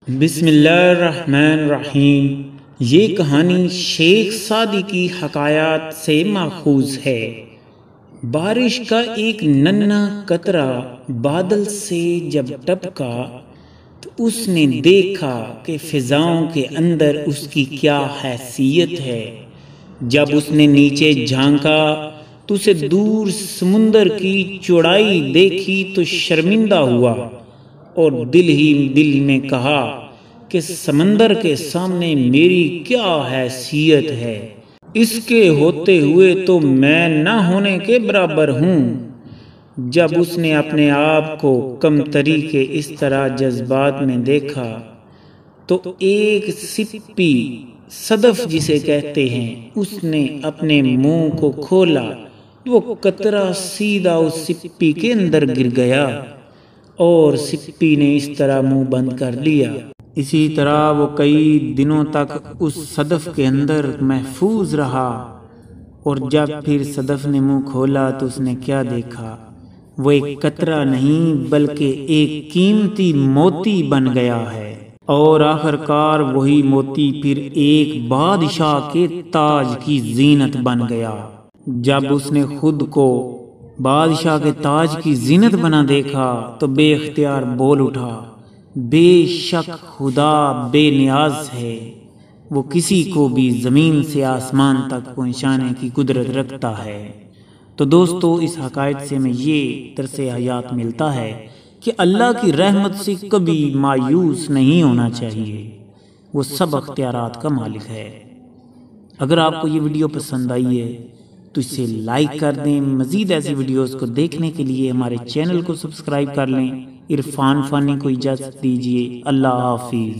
بسم اللہ الرحمن الرحیم۔ یہ کہانی شیخ سعدی کی حکایات سے ماخوذ ہے۔ بارش کا ایک ننھا قطرہ بادل سے جب ٹپکا تو اس نے دیکھا کہ فضاؤں کے اندر اس کی کیا حیثیت ہے۔ جب اس نے نیچے جھانکا تو اسے دور سمندر کی چوڑائی دیکھی تو شرمندہ ہوا اور دل ہی دل میں کہا کہ سمندر کے سامنے میری کیا حیثیت ہے، اس کے ہوتے ہوئے تو میں نہ ہونے کے برابر ہوں۔ جب اس نے اپنے آپ کو کمتری کے اس طرح جذبات میں دیکھا تو ایک سپی صدف جسے کہتے ہیں، اس نے اپنے منہ کو کھولا، وہ قطرہ سیدھا اس سپی کے اندر گر گیا اور سپی نے اس طرح منہ بند کر لیا۔ اسی طرح وہ کئی دنوں تک اس صدف کے اندر محفوظ رہا، اور جب پھر صدف نے منہ کھولا تو اس نے کیا دیکھا؟ وہ ایک قطرہ نہیں بلکہ ایک قیمتی موتی بن گیا ہے، اور آخر کار وہی موتی پھر ایک بادشاہ کے تاج کی زینت بن گیا۔ جب اس نے خود کو بادشاہ کے تاج کی زینت بنا دیکھا تو بے اختیار بول اٹھا، بے شک خدا بے نیاز ہے، وہ کسی کو بھی زمین سے آسمان تک پہنچانے کی قدرت رکھتا ہے۔ تو دوستو، اس حقائق سے ہمیں یہ درس حیات ملتا ہے کہ اللہ کی رحمت سے کبھی مایوس نہیں ہونا چاہیے، وہ سب اختیارات کا مالک ہے۔ اگر آپ کو یہ ویڈیو پسند آئی ہے تو اسے لائک کر دیں۔ مزید ایسی ویڈیوز کو دیکھنے کے لیے ہمارے چینل کو سبسکرائب کر لیں۔ عرفان فانی کو اجازت دیجیے۔ اللہ حافظ۔